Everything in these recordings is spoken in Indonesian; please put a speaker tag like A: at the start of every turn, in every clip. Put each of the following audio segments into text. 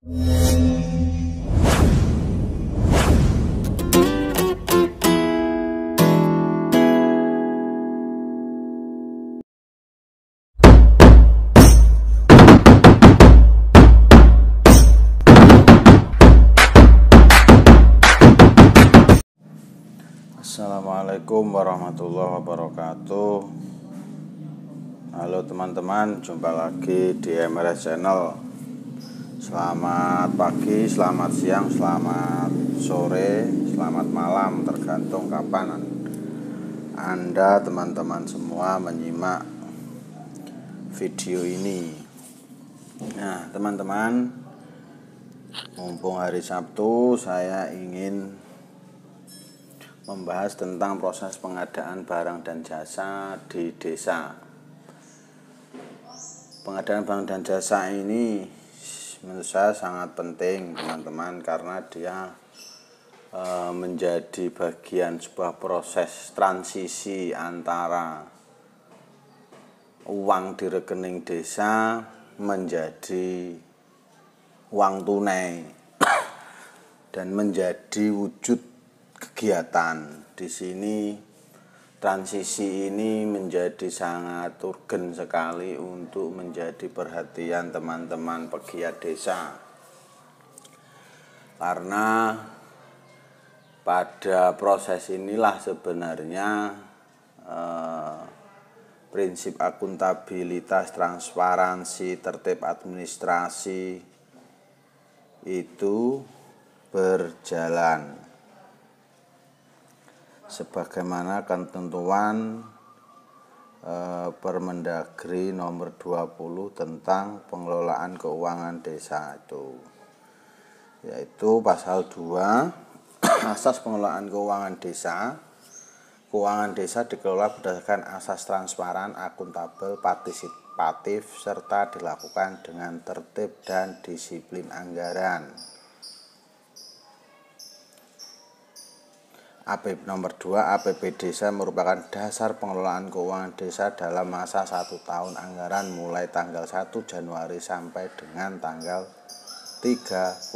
A: Assalamualaikum warahmatullahi wabarakatuh. Halo teman-teman, jumpa lagi di MRS Channel. Selamat pagi, selamat siang, selamat sore, selamat malam, tergantung kapan Anda teman-teman semua menyimak video ini. Nah teman-teman, mumpung hari Sabtu, saya ingin membahas tentang proses pengadaan barang dan jasa di desa. Pengadaan barang dan jasa ini menurut saya sangat penting teman-teman, karena dia menjadi bagian sebuah proses transisi antara uang di rekening desa menjadi uang tunai dan menjadi wujud kegiatan. Di sini transisi ini menjadi sangat urgen sekali untuk menjadi perhatian teman-teman pegiat desa, karena pada proses inilah sebenarnya prinsip akuntabilitas, transparansi, tertib administrasi itu berjalan sebagaimana ketentuan Permendagri nomor 20 tentang pengelolaan keuangan desa itu, yaitu pasal 2 asas pengelolaan keuangan desa. Keuangan desa dikelola berdasarkan asas transparan, akuntabel, partisipatif, serta dilakukan dengan tertib dan disiplin anggaran. Nomor 2, APB Desa merupakan dasar pengelolaan keuangan desa dalam masa 1 tahun anggaran mulai tanggal 1 Januari sampai dengan tanggal 31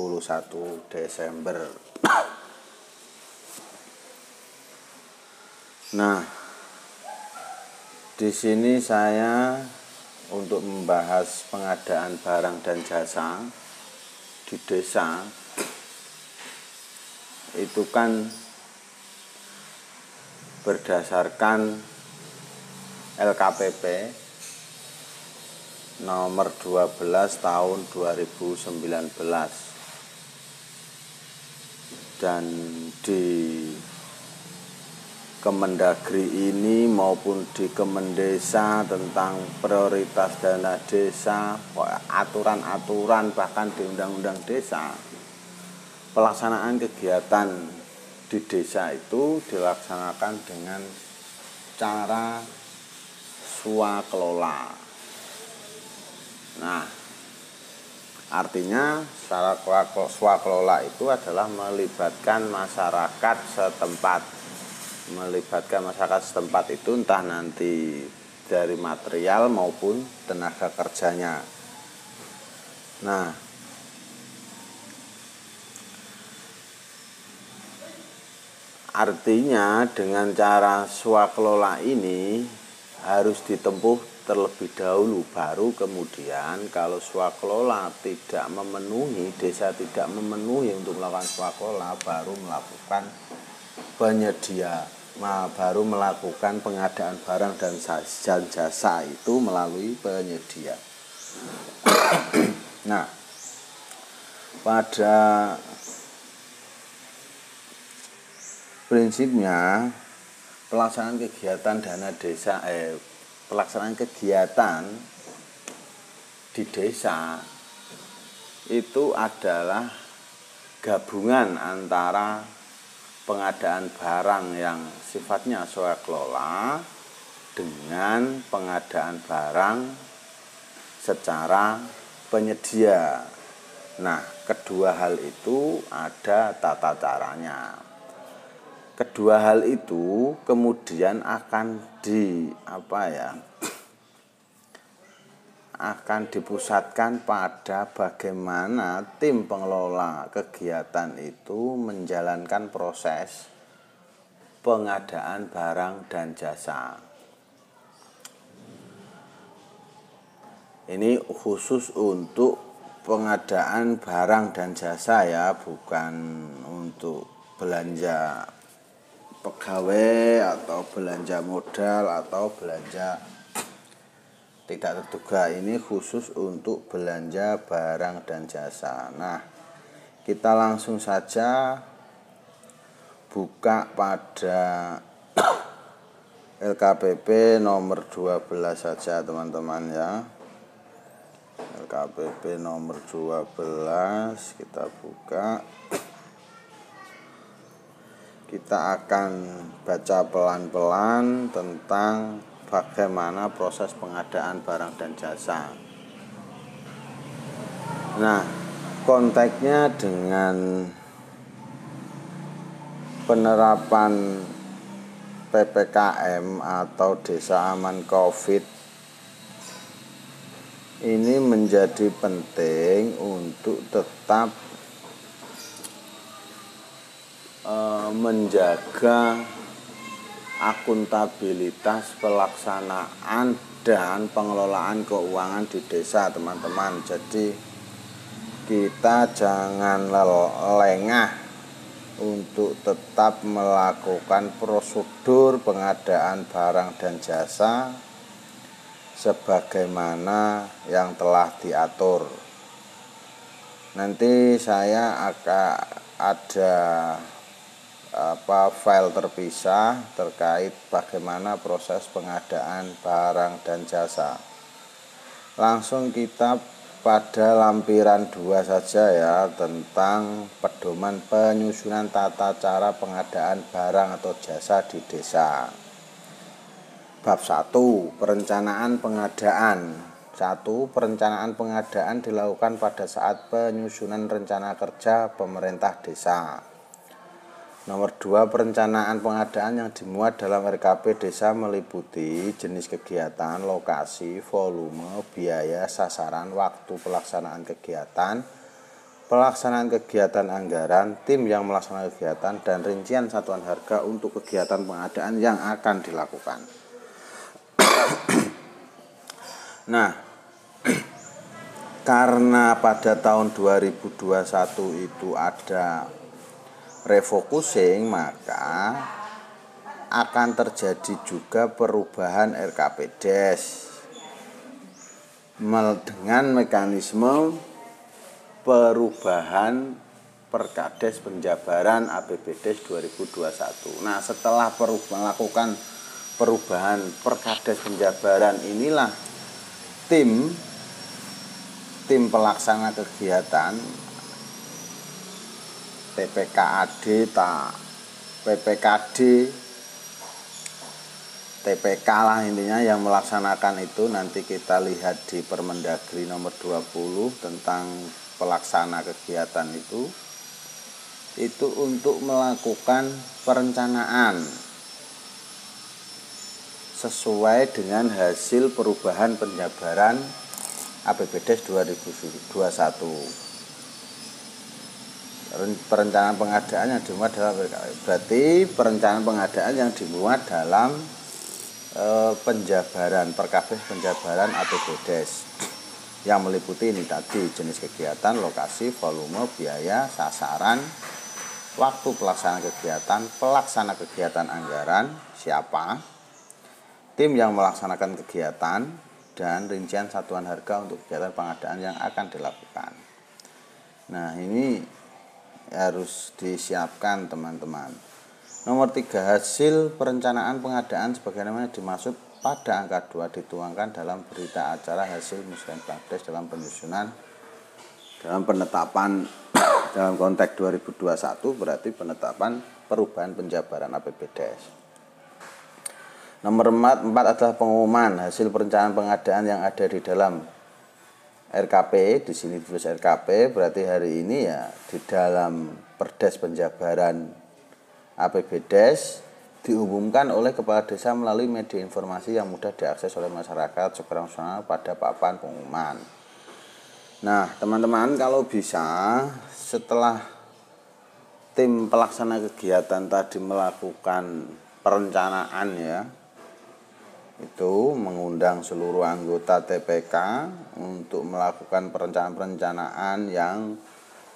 A: Desember. Nah, di sini saya untuk membahas pengadaan barang dan jasa di desa itu kan berdasarkan LKPP nomor 12 tahun 2019, dan di Kemendagri ini maupun di Kemendesa tentang prioritas dana desa, aturan-aturan, bahkan di Undang-Undang Desa, pelaksanaan kegiatan di desa itu dilaksanakan dengan cara swakelola. Nah, artinya cara swakelola itu adalah melibatkan masyarakat setempat. Melibatkan masyarakat setempat itu entah nanti dari material maupun tenaga kerjanya. Nah, artinya dengan cara swakelola ini harus ditempuh terlebih dahulu, baru kemudian kalau swakelola tidak memenuhi, desa tidak memenuhi untuk melakukan swakelola, baru melakukan pengadaan barang dan jasa itu melalui penyedia. Nah, pada prinsipnya pelaksanaan kegiatan dana desa pelaksanaan kegiatan di desa itu adalah gabungan antara pengadaan barang yang sifatnya swakelola dengan pengadaan barang secara penyedia. Nah, kedua hal itu ada tata caranya. Kedua hal itu kemudian akan akan dipusatkan pada bagaimana tim pengelola kegiatan itu menjalankan proses pengadaan barang dan jasa. Ini khusus untuk pengadaan barang dan jasa ya, bukan untuk belanja pegawai atau belanja modal atau belanja tidak terduga. Ini khusus untuk belanja barang dan jasa. Nah, kita langsung saja buka pada LKPP nomor 12 saja teman-teman ya. LKPP nomor 12 kita buka. Kita akan baca pelan-pelan tentang bagaimana proses pengadaan barang dan jasa. Nah, konteksnya dengan penerapan PPKM atau Desa Aman Covid ini menjadi penting untuk tetap menjaga akuntabilitas pelaksanaan dan pengelolaan keuangan di desa teman-teman. Jadi kita jangan lengah untuk tetap melakukan prosedur pengadaan barang dan jasa sebagaimana yang telah diatur. Nanti saya akan ada file terpisah terkait bagaimana proses pengadaan barang dan jasa. Langsung kita pada lampiran 2 saja ya, tentang pedoman penyusunan tata cara pengadaan barang atau jasa di desa. Bab 1, perencanaan pengadaan. 1. Perencanaan pengadaan dilakukan pada saat penyusunan rencana kerja pemerintah desa. Nomor 2, perencanaan pengadaan yang dimuat dalam RKP desa meliputi jenis kegiatan, lokasi, volume, biaya, sasaran, waktu pelaksanaan kegiatan, pelaksanaan kegiatan anggaran, tim yang melaksanakan kegiatan, dan rincian satuan harga untuk kegiatan pengadaan yang akan dilakukan. Nah, karena pada tahun 2021 itu ada refocusing, maka akan terjadi juga perubahan RKP Des dengan mekanisme perubahan Perkades Penjabaran APBDes 2021. Nah, setelah melakukan perubahan Perkades Penjabaran inilah tim pelaksana kegiatan PPKD, TPK lah intinya yang melaksanakan itu. Nanti kita lihat di Permendagri nomor 20 tentang pelaksana kegiatan itu untuk melakukan perencanaan sesuai dengan hasil perubahan penjabaran APBDes 2021. Perencanaan pengadaan yang dimuat dalam berarti perencanaan pengadaan yang dimuat dalam penjabaran Perkades Penjabaran APBDes yang meliputi ini tadi: jenis kegiatan, lokasi, volume, biaya, sasaran, waktu pelaksanaan kegiatan, pelaksana kegiatan anggaran, siapa, tim yang melaksanakan kegiatan, dan rincian satuan harga untuk kegiatan pengadaan yang akan dilakukan. Nah, ini harus disiapkan teman-teman. Nomor 3, hasil perencanaan pengadaan sebagaimana dimaksud pada angka 2 dituangkan dalam berita acara hasil Musrenbagdes dalam penyusunan dalam penetapan dalam konteks 2021 berarti penetapan perubahan penjabaran APBDes. Nomor 4 adalah pengumuman hasil perencanaan pengadaan yang ada di dalam RKP. Di sini tulis RKP, berarti hari ini ya di dalam Perdes Penjabaran APBDes diumumkan oleh kepala desa melalui media informasi yang mudah diakses oleh masyarakat secara nasional pada papan pengumuman. Nah, teman-teman, kalau bisa setelah tim pelaksana kegiatan tadi melakukan perencanaan ya, itu mengundang seluruh anggota TPK untuk melakukan perencanaan yang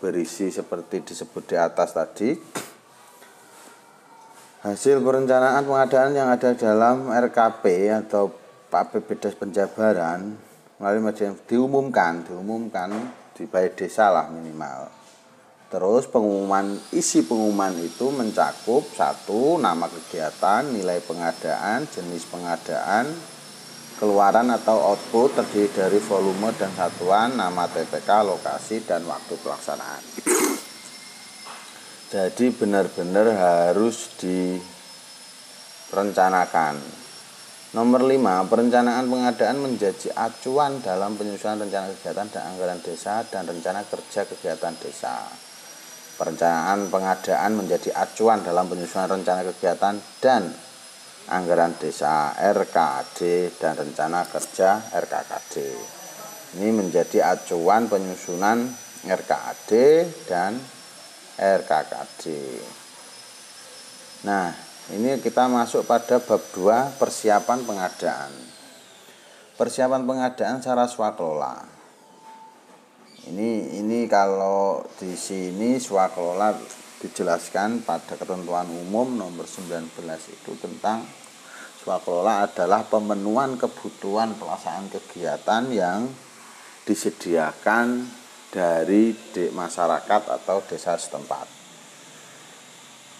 A: berisi seperti disebut di atas tadi. Hasil perencanaan pengadaan yang ada dalam RKP atau APBD Penjabaran melalui media diumumkan di balai desa lah minimal. Terus isi pengumuman itu mencakup 1. Nama kegiatan, nilai pengadaan, jenis pengadaan, keluaran atau output terdiri dari volume dan satuan, nama TPK, lokasi, dan waktu pelaksanaan. Jadi benar-benar harus direncanakan. Nomor 5, perencanaan pengadaan menjadi acuan dalam penyusunan rencana kegiatan dan anggaran desa dan rencana kerja kegiatan desa. Perencanaan pengadaan menjadi acuan dalam penyusunan rencana kegiatan dan anggaran desa RKD dan rencana kerja RKKD. Ini menjadi acuan penyusunan RKAD dan RKKD. Nah, ini kita masuk pada bab 2, persiapan pengadaan. Persiapan pengadaan secara swakelola. Ini kalau di sini swakelola dijelaskan pada ketentuan umum nomor 19 itu tentang swakelola adalah pemenuhan kebutuhan pelaksanaan kegiatan yang disediakan dari masyarakat atau desa setempat.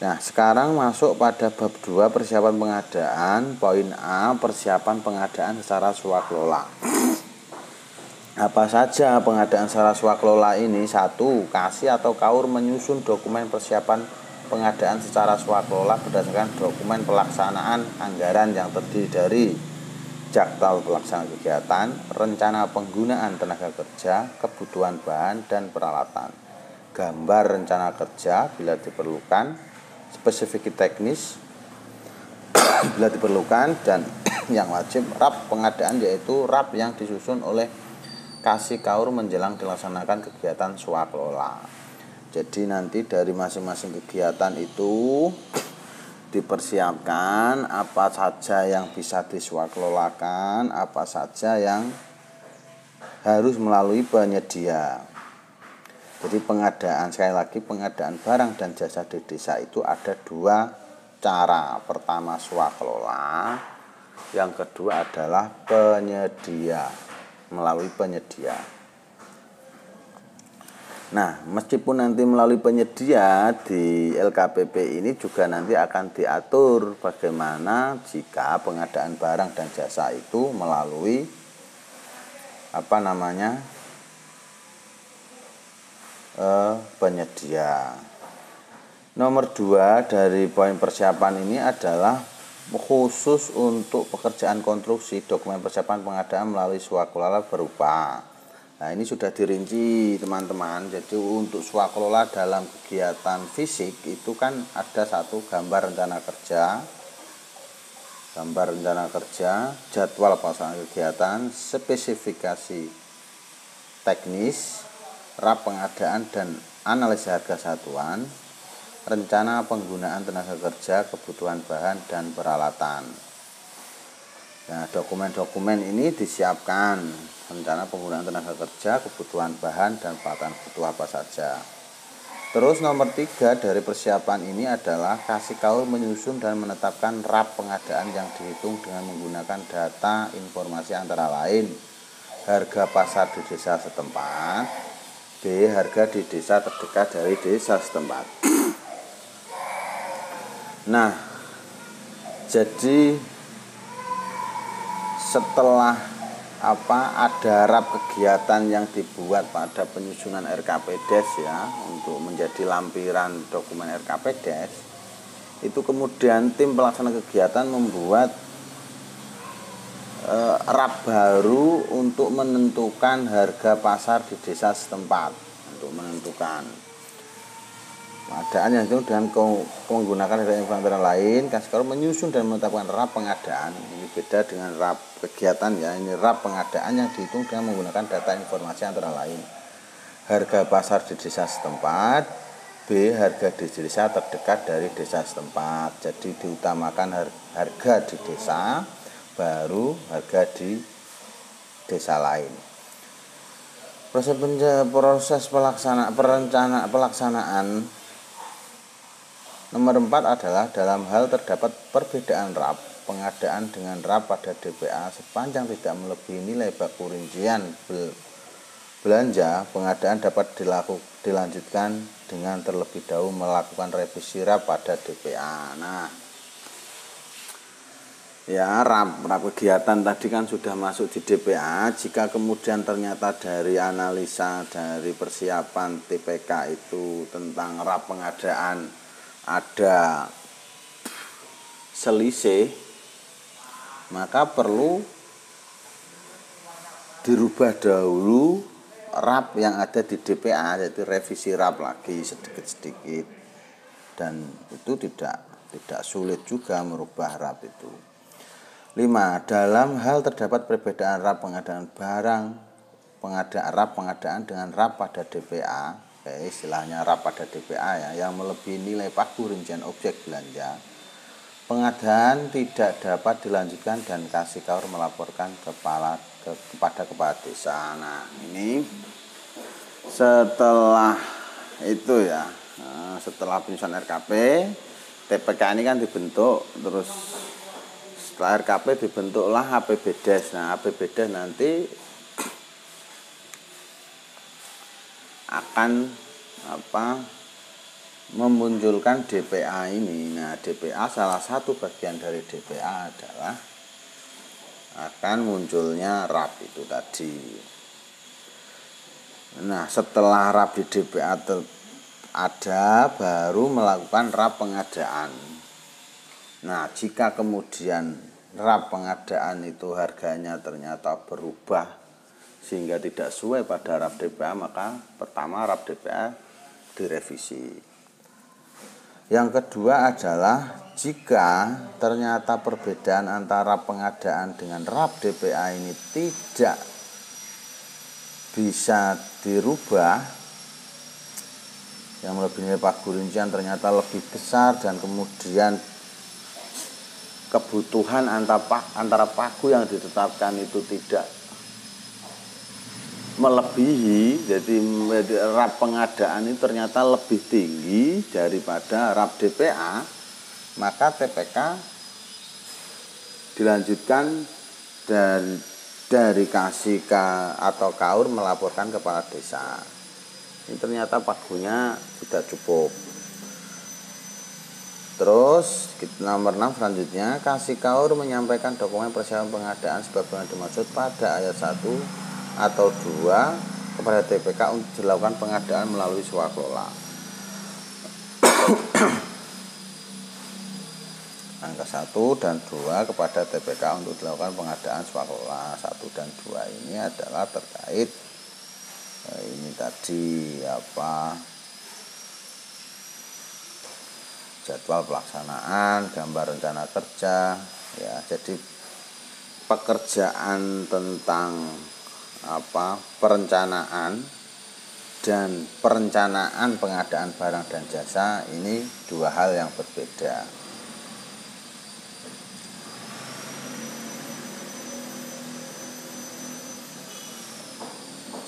A: Nah, sekarang masuk pada bab 2, persiapan pengadaan. Poin A, persiapan pengadaan secara swakelola. Apa saja pengadaan secara swakelola ini? 1. Kasih atau KAUR menyusun dokumen persiapan pengadaan secara swakelola berdasarkan dokumen pelaksanaan anggaran yang terdiri dari jadwal pelaksanaan kegiatan, rencana penggunaan tenaga kerja, kebutuhan bahan dan peralatan, gambar rencana kerja bila diperlukan, spesifik teknis bila diperlukan, dan yang wajib RAP pengadaan, yaitu RAP yang disusun oleh kasih KAUR menjelang dilaksanakan kegiatan swakelola. Jadi nanti dari masing-masing kegiatan itu dipersiapkan apa saja yang bisa diswakelolakan, apa saja yang harus melalui penyedia. Jadi pengadaan, sekali lagi, pengadaan barang dan jasa di desa itu ada 2 cara. Pertama swakelola, yang kedua adalah penyedia, melalui penyedia. Nah, meskipun nanti melalui penyedia di LKPP ini juga nanti akan diatur bagaimana jika pengadaan barang dan jasa itu melalui penyedia. Nomor 2 dari poin persiapan ini adalah khusus untuk pekerjaan konstruksi, dokumen persiapan pengadaan melalui swakelola berupa. Nah, ini sudah dirinci teman-teman. Jadi untuk swakelola dalam kegiatan fisik itu kan ada 1 gambar rencana kerja, jadwal pelaksanaan kegiatan, spesifikasi teknis, RAP pengadaan dan analisis harga satuan, rencana penggunaan tenaga kerja, kebutuhan bahan dan peralatan. Nah, dokumen-dokumen ini disiapkan, rencana penggunaan tenaga kerja, kebutuhan bahan dan peralatan butuh apa saja. Terus nomor 3 dari persiapan ini adalah kasih KAUR menyusun dan menetapkan RAP pengadaan yang dihitung dengan menggunakan data informasi antara lain harga pasar di desa setempat, B. harga di desa terdekat dari desa setempat. Nah, jadi setelah ada RAP kegiatan yang dibuat pada penyusunan RKPDes ya, untuk menjadi lampiran dokumen RKPDes, itu kemudian tim pelaksana kegiatan membuat RAP baru untuk menentukan harga pasar di desa setempat, untuk menentukan. pengadaan yang itu dengan menggunakan infrastruktur lain, kasih kaur menyusun dan menetapkan rap pengadaan. Ini beda dengan rap kegiatan ya. Ini rap pengadaan yang dihitung dengan menggunakan data informasi antara lain harga pasar di desa setempat, B harga di desa terdekat dari desa setempat. Jadi diutamakan harga di desa, baru harga di desa lain. Proses pelaksanaan nomor 4 adalah dalam hal terdapat perbedaan RAP pengadaan dengan RAP pada DPA sepanjang tidak melebihi nilai baku rincian belanja, pengadaan dapat dilanjutkan dengan terlebih dahulu melakukan revisi RAP pada DPA. Nah, ya RAP kegiatan tadi kan sudah masuk di DPA. Jika kemudian ternyata dari analisa dari persiapan TPK itu tentang RAP pengadaan ada selisih, maka perlu dirubah dahulu RAP yang ada di DPA, yaitu revisi RAP lagi sedikit-sedikit, dan itu tidak sulit juga merubah RAP itu. 5. Dalam hal terdapat perbedaan RAP pengadaan barang, RAP pengadaan dengan RAP pada DPA, istilahnya RAP pada DPA ya, yang melebihi nilai pagu rincian objek belanja, pengadaan tidak dapat dilanjutkan dan kasih kaur melaporkan kepada kepala desa. Nah, ini setelah itu ya, setelah penyusunan RKP, TPK ini kan dibentuk, terus setelah RKP dibentuklah APBDes. Nah, APBDes nanti akan memunculkan DPA ini. Nah, DPA salah satu bagian dari DPA adalah akan munculnya RAP itu tadi. Nah, setelah RAP di DPA ada, baru melakukan RAP pengadaan. Nah, jika kemudian RAP pengadaan itu harganya ternyata berubah sehingga tidak sesuai pada RAP DPA, maka pertama RAP DPA direvisi. Yang kedua adalah jika ternyata perbedaan antara pengadaan dengan RAP DPA ini tidak bisa dirubah, yang melebihi pagu rincian ternyata lebih besar dan kemudian kebutuhan antara pagu yang ditetapkan itu tidak melebihi, jadi RAP pengadaan ini ternyata lebih tinggi daripada RAP DPA, maka TPK dilanjutkan dan dari kasih atau kaur melaporkan kepala desa. Ini ternyata pagunya tidak cukup. Terus nomor 6 selanjutnya, kasih kaur menyampaikan dokumen persiapan pengadaan sebagaimana dimaksud pada ayat 1 atau 2 kepada TPK untuk dilakukan pengadaan melalui swakelola. Angka 1 dan 2 kepada TPK untuk dilakukan pengadaan swakelola. 1 dan 2 ini adalah terkait ini tadi jadwal pelaksanaan, gambar rencana kerja ya. Jadi pekerjaan tentang perencanaan dan perencanaan pengadaan barang dan jasa ini dua hal yang berbeda.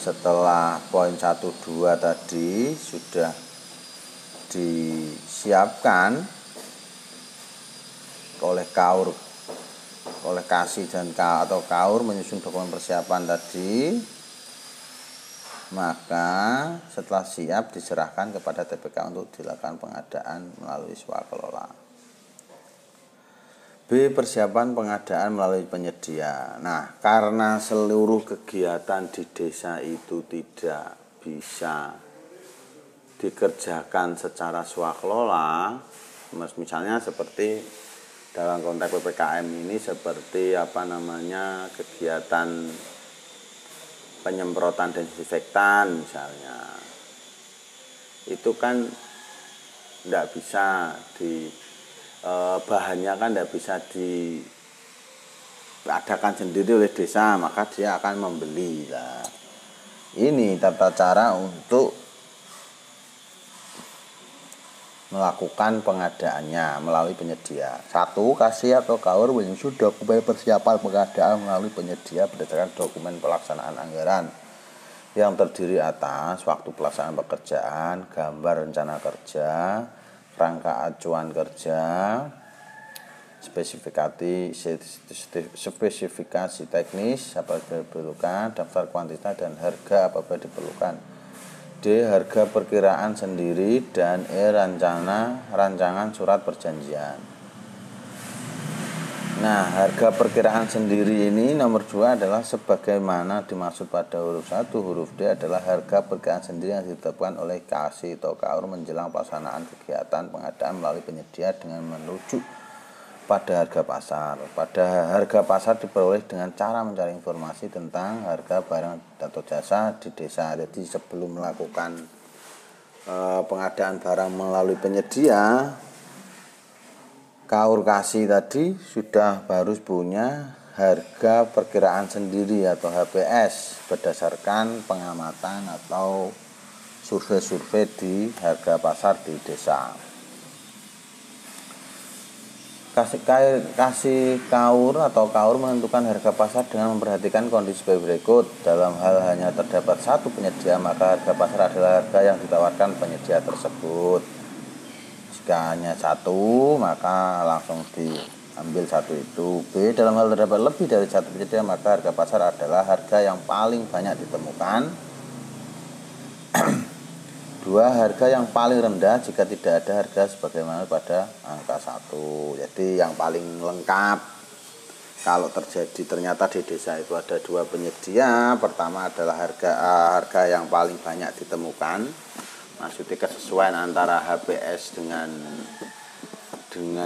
A: Setelah poin 1, 2 tadi sudah disiapkan oleh kaur, oleh kasih dan atau kaur menyusun dokumen persiapan tadi, maka setelah siap diserahkan kepada TPK untuk dilakukan pengadaan melalui swakelola. B. Persiapan pengadaan melalui penyedia. Nah, karena seluruh kegiatan di desa itu tidak bisa dikerjakan secara swakelola, misalnya seperti dalam konteks PPKM ini seperti kegiatan penyemprotan desinfektan misalnya, itu kan tidak bisa bahannya kan tidak bisa diadakan sendiri oleh desa, maka dia akan membeli. Nah, ini tata cara untuk melakukan pengadaannya melalui penyedia. 1. Kasih atau KAUR menyusun dokumen persiapan pengadaan melalui penyedia berdasarkan dokumen pelaksanaan anggaran yang terdiri atas waktu pelaksanaan pekerjaan, gambar rencana kerja, rangka acuan kerja, spesifikasi teknis apabila diperlukan, daftar kuantitas dan harga apabila diperlukan. D. Harga perkiraan sendiri, dan E. Rancangan surat perjanjian. Nah, harga perkiraan sendiri ini nomor 2 adalah sebagaimana dimaksud pada huruf 1. Huruf D adalah harga perkiraan sendiri yang ditetapkan oleh KASI atau KAUR menjelang pelaksanaan kegiatan pengadaan melalui penyedia dengan merujuk pada harga pasar. Pada harga pasar diperoleh dengan cara mencari informasi tentang harga barang atau jasa di desa. Jadi sebelum melakukan pengadaan barang melalui penyedia, KAUR KASI tadi sudah harus punya harga perkiraan sendiri atau HPS berdasarkan pengamatan atau survei-survei di harga pasar di desa. Kasih KAUR atau KAUR menentukan harga pasar dengan memperhatikan kondisi berikut. Dalam hal hanya terdapat satu penyedia, maka harga pasar adalah harga yang ditawarkan penyedia tersebut. Jika hanya satu, maka langsung diambil satu itu. B. Dalam hal terdapat lebih dari satu penyedia, maka harga pasar adalah harga yang paling banyak ditemukan. 2. Harga yang paling rendah jika tidak ada harga sebagaimana pada angka 1. Jadi yang paling lengkap kalau ternyata di desa itu ada 2 penyedia. Pertama adalah harga yang paling banyak ditemukan, maksudnya kesesuaian antara HPS dengan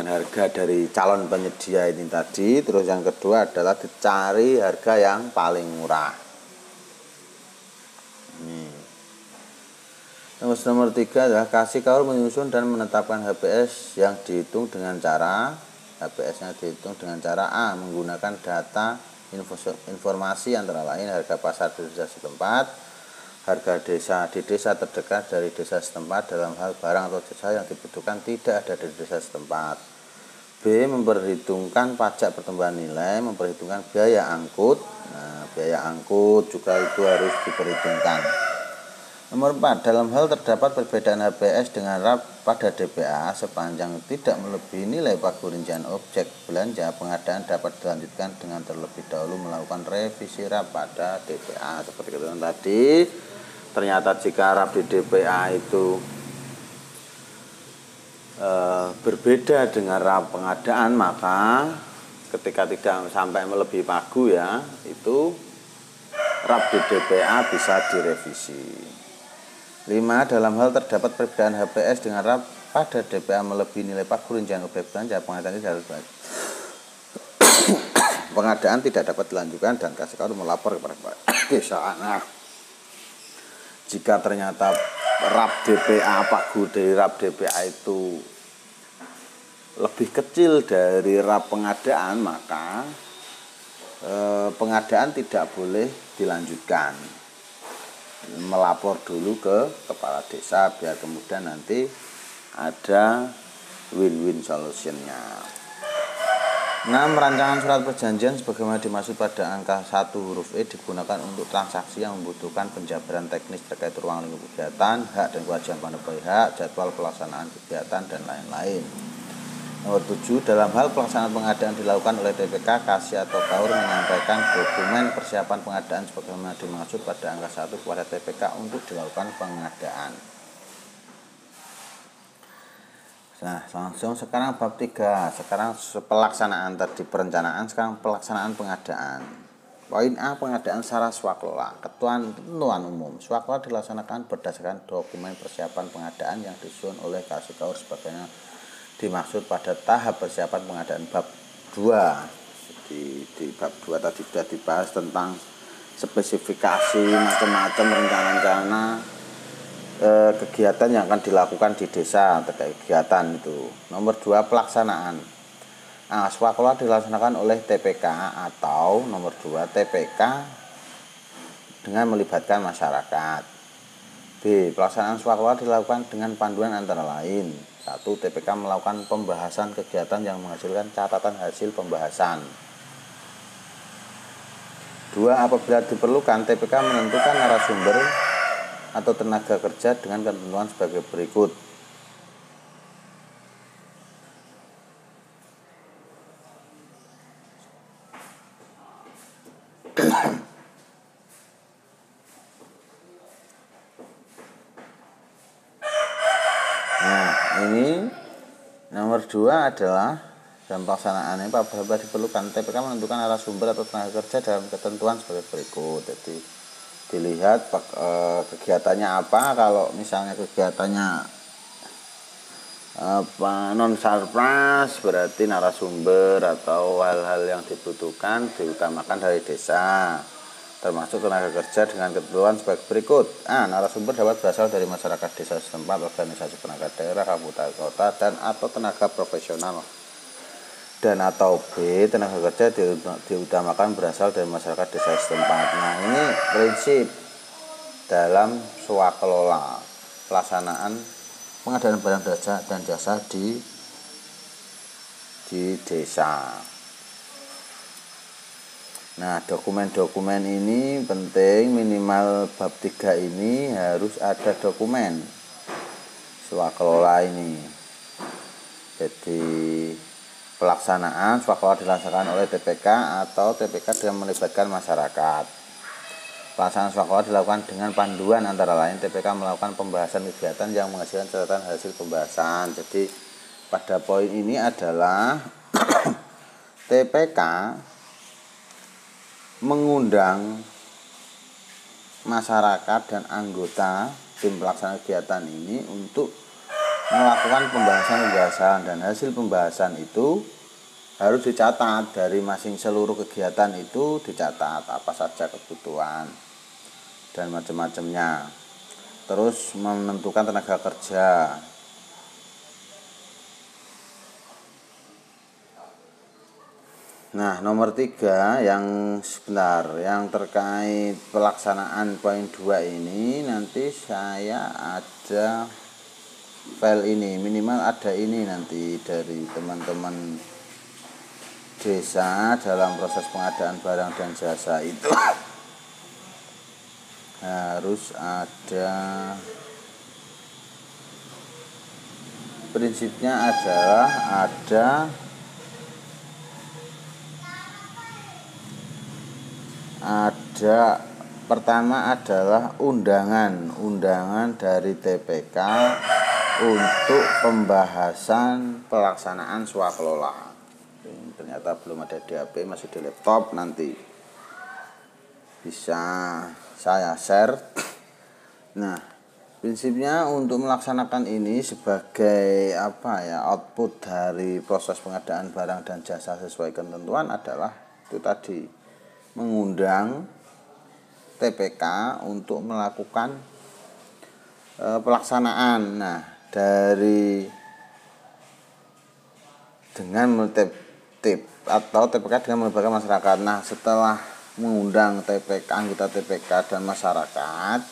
A: harga dari calon penyedia ini tadi. Terus yang kedua adalah dicari harga yang paling murah. Nomor 3 adalah KASI KAUR menyusun dan menetapkan HPS yang dihitung dengan cara HPS-nya dihitung dengan cara A. Menggunakan data informasi antara lain harga pasar di desa setempat, harga desa di desa terdekat dari desa setempat dalam hal barang atau jasa yang dibutuhkan tidak ada di desa setempat. B. Memperhitungkan pajak pertumbuhan nilai, memperhitungkan biaya angkut. Nah, biaya angkut juga itu harus diperhitungkan. Nomor 4, dalam hal terdapat perbedaan HPS dengan RAP pada DPA sepanjang tidak melebihi nilai pagu rincian objek belanja, pengadaan dapat dilanjutkan dengan terlebih dahulu melakukan revisi RAP pada DPA. Seperti kata tadi, ternyata jika RAP di DPA itu berbeda dengan RAP pengadaan, maka ketika tidak sampai melebihi pagu ya, itu RAP di DPA bisa direvisi. 5. Dalam hal terdapat perbedaan HPS dengan RAP pada DPA melebihi nilai pagu rincian objek belanja, pengadaan tidak dapat dilanjutkan dan KASI KAUR melapor kepada desa. Nah, jika ternyata RAP DPA pagu dari RAP DPA itu lebih kecil dari RAP pengadaan, maka pengadaan tidak boleh dilanjutkan. Melapor dulu ke kepala desa biar kemudian nanti ada win-win solutionnya. 6. Rancangan surat perjanjian sebagaimana dimaksud pada angka 1 huruf E digunakan untuk transaksi yang membutuhkan penjabaran teknis terkait ruang lingkup kegiatan, hak dan kewajiban penerima hak, jadwal pelaksanaan kegiatan, dan lain-lain. Nomor 7. Dalam hal pelaksanaan pengadaan dilakukan oleh TPK, KASI atau KAUR menyampaikan dokumen persiapan pengadaan sebagaimana dimaksud pada angka 1 kepada TPK untuk dilakukan pengadaan. Nah, langsung sekarang bab 3. Sekarang pelaksanaan tadi perencanaan, sekarang pelaksanaan pengadaan. Poin A, pengadaan secara swakelola. Ketentuan umum. Swakelola dilaksanakan berdasarkan dokumen persiapan pengadaan yang disusun oleh KASI KAUR sebagaimana dimaksud pada tahap persiapan pengadaan bab 2. Di bab 2 tadi sudah dibahas tentang spesifikasi macam-macam rencana-rencana kegiatan yang akan dilakukan di desa terkait kegiatan itu. Nomor 2, pelaksanaan. Nah, swakelola dilaksanakan oleh TPK atau nomor 2 TPK dengan melibatkan masyarakat. B. Pelaksanaan swakelola dilakukan dengan panduan antara lain. 1. TPK melakukan pembahasan kegiatan yang menghasilkan catatan hasil pembahasan. 2. Apabila diperlukan, TPK menentukan narasumber atau tenaga kerja dengan ketentuan sebagai berikut. Nah, ini nomor 2 adalah dalam pelaksanaannya apabila diperlukan, TPK menentukan narasumber atau tenaga kerja dalam ketentuan sebagai berikut. Jadi dilihat kegiatannya apa. Kalau misalnya kegiatannya non sarpras, berarti narasumber atau hal-hal yang dibutuhkan diutamakan dari desa, termasuk tenaga kerja dengan ketentuan sebagai berikut. A. Narasumber dapat berasal dari masyarakat desa setempat, organisasi perangkat daerah, kabupaten kota, dan atau tenaga profesional. Dan atau B. Tenaga kerja diutamakan berasal dari masyarakat desa setempat. Nah, ini prinsip dalam swakelola, pelaksanaan pengadaan barang dan jasa di desa. Nah, dokumen-dokumen ini penting, minimal bab 3 ini harus ada dokumen swakelola ini. Jadi pelaksanaan swakelola dilaksanakan oleh TPK atau TPK dengan melibatkan masyarakat. Pelaksanaan swakelola dilakukan dengan panduan antara lain TPK melakukan pembahasan kegiatan yang menghasilkan catatan hasil pembahasan. Jadi pada poin ini adalah TPK mengundang masyarakat dan anggota tim pelaksana kegiatan ini untuk melakukan pembahasan dan hasil pembahasan itu harus dicatat. Dari seluruh kegiatan itu dicatat apa saja kebutuhan dan macam-macamnya. Terus menentukan tenaga kerja. Nah, nomor 3 yang terkait pelaksanaan poin 2 ini, nanti saya ada file ini, minimal ada ini nanti dari teman-teman desa dalam proses pengadaan barang dan jasa itu harus ada, prinsipnya adalah ada pertama adalah undangan dari TPK untuk pembahasan pelaksanaan swakelola. Ternyata belum ada di HP, masih di laptop, nanti bisa saya share. Nah, prinsipnya untuk melaksanakan ini sebagai output dari proses pengadaan barang dan jasa sesuai ketentuan adalah itu tadi, mengundang TPK untuk melakukan pelaksanaan. Nah, dengan atau TPK dengan melibatkan masyarakat. Nah, setelah mengundang TPK, anggota TPK dan masyarakat,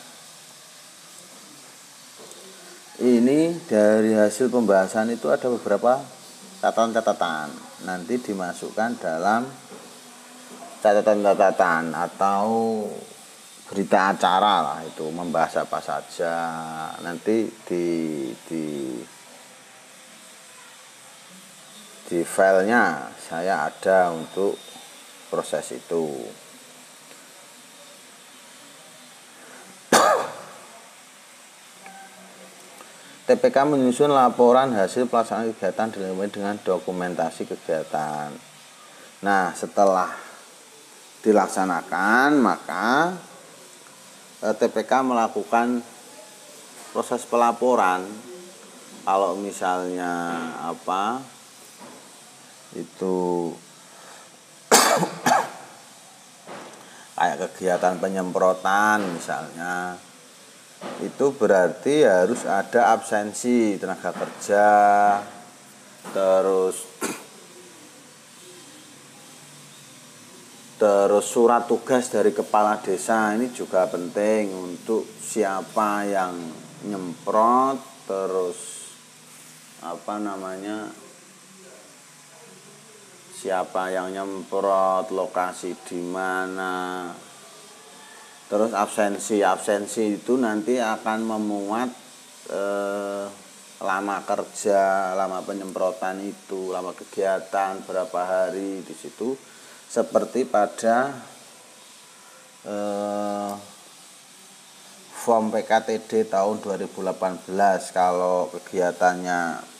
A: ini dari hasil pembahasan itu ada beberapa catatan-catatan, nanti dimasukkan dalam catatan-catatan atau berita acara lah, itu membahas apa saja, nanti di filenya saya ada untuk proses itu. TPK menyusun laporan hasil pelaksanaan kegiatan dilengkapi dengan dokumentasi kegiatan. Nah, setelah dilaksanakan, maka TPK melakukan proses pelaporan. Kalau misalnya itu kayak kegiatan penyemprotan misalnya, itu berarti harus ada absensi tenaga kerja, terus surat tugas dari kepala desa ini juga penting untuk siapa yang nyemprot, terus siapa yang nyemprot, lokasi di mana. Terus absensi itu nanti akan memuat lama kerja, lama penyemprotan itu, lama kegiatan berapa hari di situ, seperti pada form PKTD tahun 2018. Kalau kegiatannya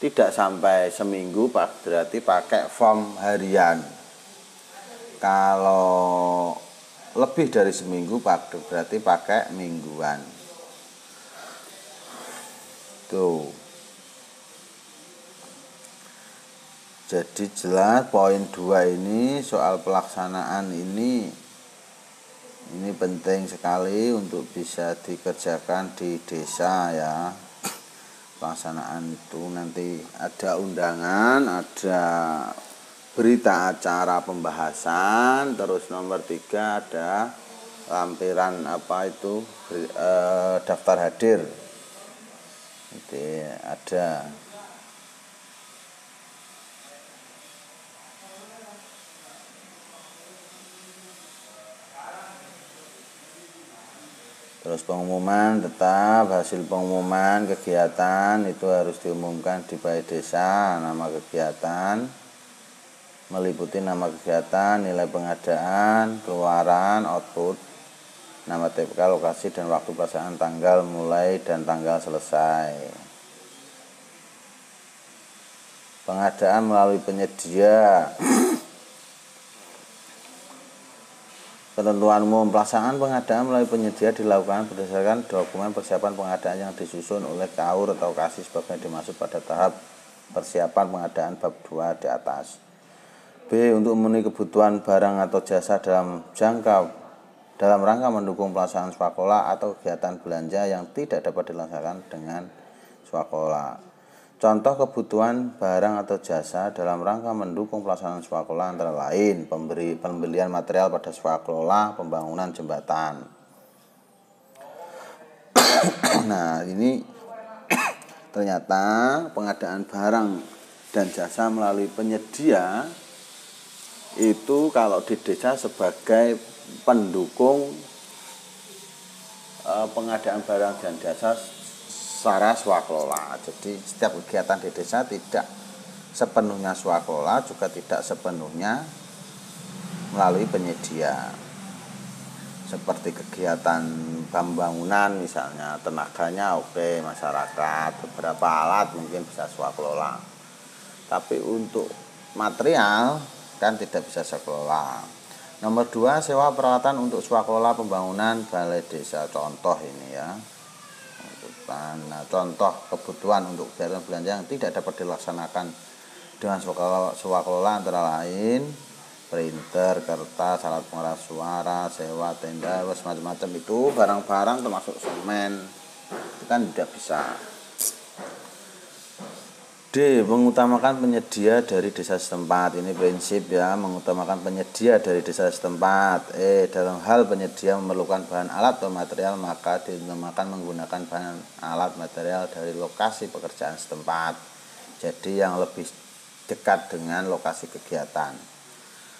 A: tidak sampai seminggu berarti pakai form harian. Kalau lebih dari seminggu berarti pakai mingguan. Tuh. Jadi jelas poin 2 ini soal pelaksanaan ini penting sekali untuk bisa dikerjakan di desa ya. Pelaksanaan itu nanti ada undangan, ada berita acara pembahasan, terus nomor 3 ada lampiran daftar hadir. Jadi ada. Terus pengumuman tetap hasil pengumuman kegiatan itu harus diumumkan di balai desa, nama kegiatan, meliputi nama kegiatan, nilai pengadaan, keluaran, output, nama TPK, lokasi dan waktu pelaksanaan, tanggal mulai dan tanggal selesai. Pengadaan melalui penyedia. Ketentuan umum pelaksanaan pengadaan melalui penyedia dilakukan berdasarkan dokumen persiapan pengadaan yang disusun oleh KAUR atau KASI sebagai dimaksud pada tahap persiapan pengadaan bab 2 di atas. B. Untuk memenuhi kebutuhan barang atau jasa dalam rangka mendukung pelaksanaan swakola atau kegiatan belanja yang tidak dapat dilaksanakan dengan swakola. Contoh kebutuhan barang atau jasa dalam rangka mendukung pelaksanaan swakola antara lain pembelian material pada swakelola pembangunan jembatan. Nah, ini ternyata pengadaan barang dan jasa melalui penyedia itu kalau di desa sebagai pendukung pengadaan barang dan jasa secara swakelola. Jadi setiap kegiatan di desa tidak sepenuhnya swakelola, juga tidak sepenuhnya melalui penyedia. Seperti kegiatan pembangunan misalnya, tenaganya oke, masyarakat, beberapa alat mungkin bisa swakelola. Tapi untuk material kan tidak bisa swakelola. Nomor 2, sewa peralatan untuk swakelola pembangunan balai desa. Contoh ini ya. Nah, contoh kebutuhan untuk kegiatan belanja yang tidak dapat dilaksanakan dengan swakelola antara lain printer, kertas, alat pengeras suara, sewa tenda, macam-macam itu barang-barang termasuk semen itu kan tidak bisa. D. Mengutamakan penyedia dari desa setempat. Ini prinsip ya, mengutamakan penyedia dari desa setempat. Dalam hal penyedia memerlukan bahan alat atau material, maka diutamakan menggunakan bahan alat material dari lokasi pekerjaan setempat. Jadi yang lebih dekat dengan lokasi kegiatan.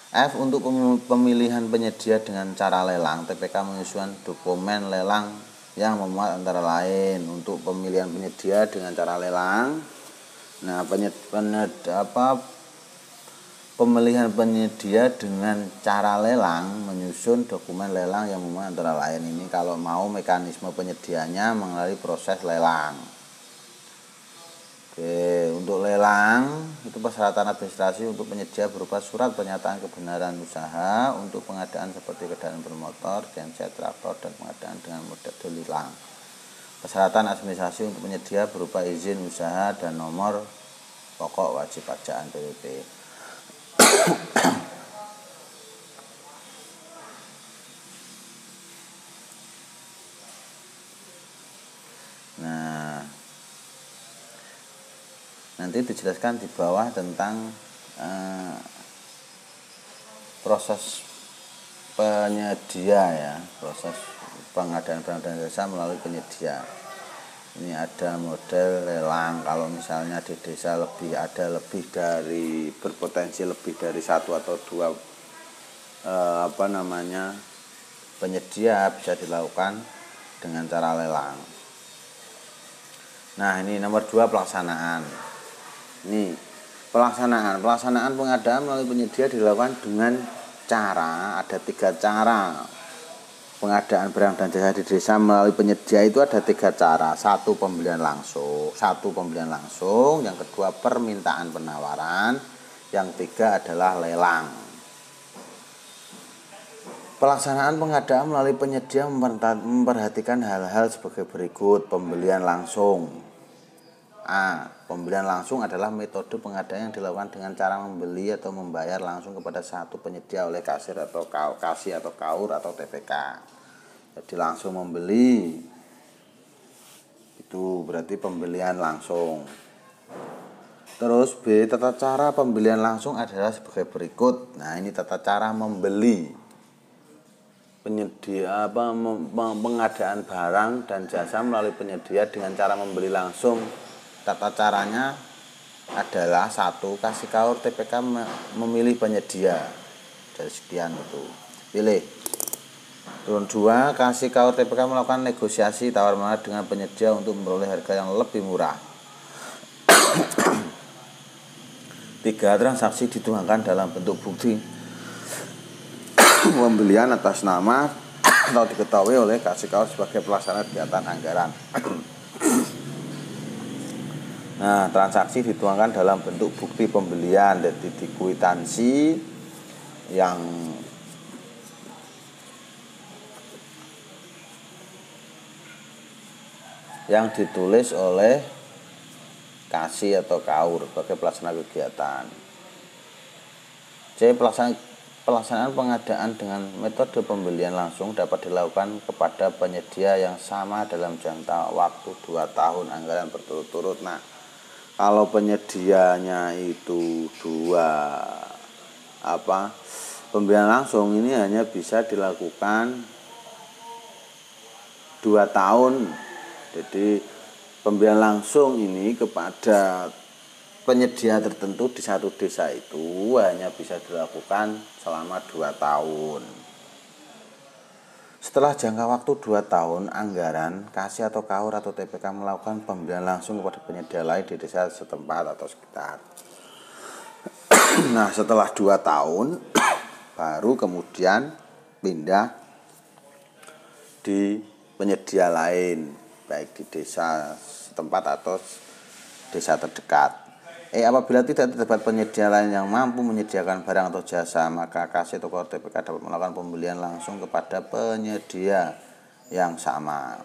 A: F. Untuk pemilihan penyedia dengan cara lelang, TPK menyusun dokumen lelang yang memuat antara lain untuk pemilihan penyedia dengan cara lelang. Nah, pemilihan penyedia dengan cara lelang menyusun dokumen lelang yang memuat antara lain ini kalau mau mekanisme penyediaannya melalui proses lelang. Oke, untuk lelang itu persyaratan administrasi untuk penyedia berupa surat pernyataan kebenaran usaha untuk pengadaan seperti kendaraan bermotor, genset, traktor, dan pengadaan dengan metode lelang. Persyaratan administrasi untuk penyedia berupa izin usaha dan nomor pokok wajib pajakan PWP. Nanti dijelaskan di bawah tentang proses penyedia ya, proses pengadaan barang dan jasa melalui penyedia. Ini ada model lelang. Kalau misalnya di desa berpotensi lebih dari satu atau dua penyedia, bisa dilakukan dengan cara lelang. Nah, ini nomor 2 pelaksanaan. Ini pelaksanaan pengadaan melalui penyedia dilakukan dengan cara, ada 3 cara. Pengadaan barang dan jasa di desa melalui penyedia itu ada 3 cara. 1 pembelian langsung, yang kedua permintaan penawaran, yang 3 adalah lelang. Pelaksanaan pengadaan melalui penyedia memperhatikan hal-hal sebagai berikut. Pembelian langsung. Pembelian langsung adalah metode pengadaan yang dilakukan dengan cara membeli atau membayar langsung kepada satu penyedia oleh kasir atau KAUR atau TPK. Jadi langsung membeli, itu berarti pembelian langsung. Terus B, tata cara pembelian langsung adalah sebagai berikut. Nah, ini tata cara membeli. Pengadaan barang dan jasa melalui penyedia dengan cara membeli langsung. Tata caranya adalah 1. Kasih KAUR TPK memilih penyedia dari sekian itu. Pilih. Turun 2, kasih KAUR TPK melakukan negosiasi tawar-menawar dengan penyedia untuk memperoleh harga yang lebih murah. 3, transaksi dituangkan dalam bentuk bukti pembelian atas nama atau diketahui oleh kasih KAUR sebagai pelaksana kegiatan anggaran. Nah, transaksi dituangkan dalam bentuk bukti pembelian, jadi di kwitansi yang ditulis oleh kasih atau KAUR sebagai pelaksana kegiatan. C, pelaksanaan pengadaan dengan metode pembelian langsung dapat dilakukan kepada penyedia yang sama dalam jangka waktu 2 tahun anggaran berturut-turut. Nah, kalau penyedianya itu pembelian langsung ini hanya bisa dilakukan 2 tahun. Jadi pembelian langsung ini kepada penyedia tertentu di satu desa itu hanya bisa dilakukan selama 2 tahun. Setelah jangka waktu 2 tahun anggaran, kasih atau KAUR atau TPK melakukan pembelian langsung kepada penyedia lain di desa setempat atau sekitar. Nah, setelah 2 tahun baru kemudian pindah di penyedia lain, baik di desa setempat atau desa terdekat. Apabila tidak terdapat penyedia lain yang mampu menyediakan barang atau jasa, maka kasih atau KAUR TPK dapat melakukan pembelian langsung kepada penyedia yang sama.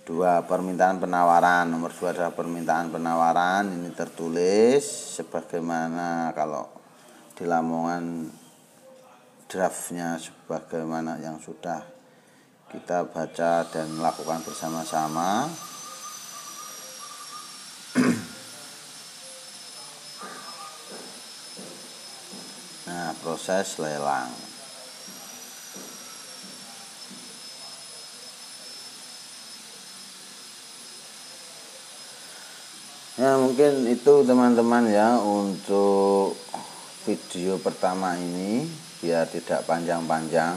A: 2, permintaan penawaran. Nomor 2 adalah permintaan penawaran. Ini tertulis sebagaimana kalau di Lamongan draftnya sebagaimana yang sudah kita baca dan lakukan bersama-sama. Nah, proses lelang. Ya, mungkin itu teman-teman ya untuk video pertama ini, biar tidak panjang-panjang.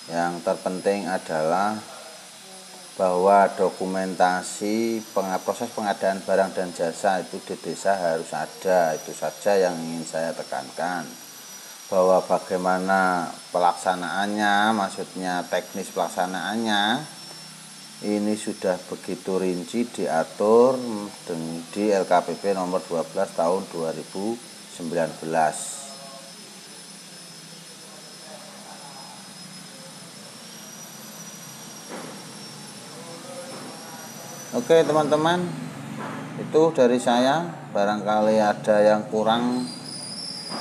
A: Yang terpenting adalah bahwa dokumentasi proses pengadaan barang dan jasa itu di desa harus ada. Itu saja yang ingin saya tekankan, bahwa bagaimana pelaksanaannya, maksudnya teknis pelaksanaannya ini sudah begitu rinci diatur di LKPP nomor 12 tahun 2019. Oke teman-teman, itu dari saya. Barangkali ada yang kurang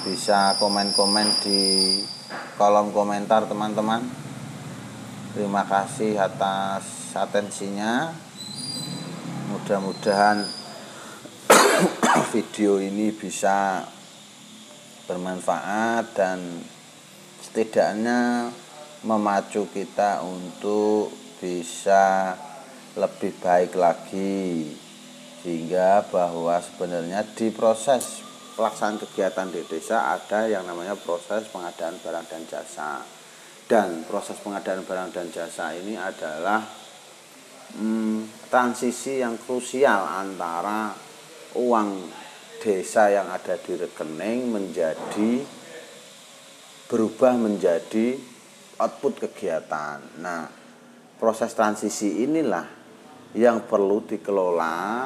A: bisa komen-komen di kolom komentar teman-teman. Terima kasih atas atensinya. Mudah-mudahan video ini bisa bermanfaat dan setidaknya memacu kita untuk bisa lebih baik lagi, sehingga bahwa sebenarnya di proses pelaksanaan kegiatan di desa ada yang namanya proses pengadaan barang dan jasa, dan proses pengadaan barang dan jasa ini adalah transisi yang krusial antara uang desa yang ada di rekening berubah menjadi output kegiatan. Nah, proses transisi inilah yang perlu dikelola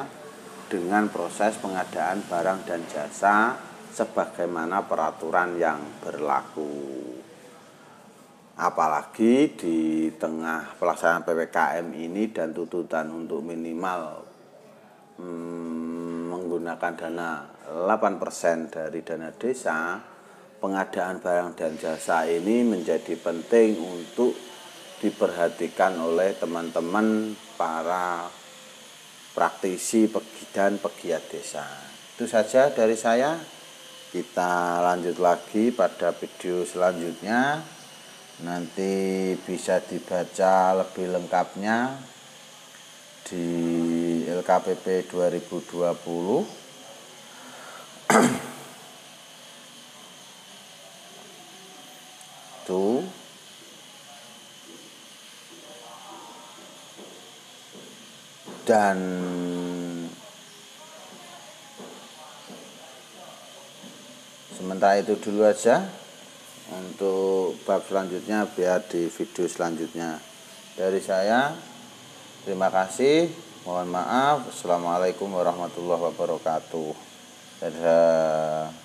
A: dengan proses pengadaan barang dan jasa sebagaimana peraturan yang berlaku. Apalagi di tengah pelaksanaan PPKM ini dan tuntutan untuk minimal menggunakan dana 8% dari dana desa, pengadaan barang dan jasa ini menjadi penting untuk diperhatikan oleh teman-teman para praktisi dan pegiat desa. Itu saja dari saya. Kita lanjut lagi pada video selanjutnya. Nanti bisa dibaca lebih lengkapnya di LKPP 2020. Tuh. Dan sementara itu dulu aja. Untuk bab selanjutnya biar di video selanjutnya. Dari saya, terima kasih. Mohon maaf. Assalamualaikum warahmatullahi wabarakatuh. Dadah.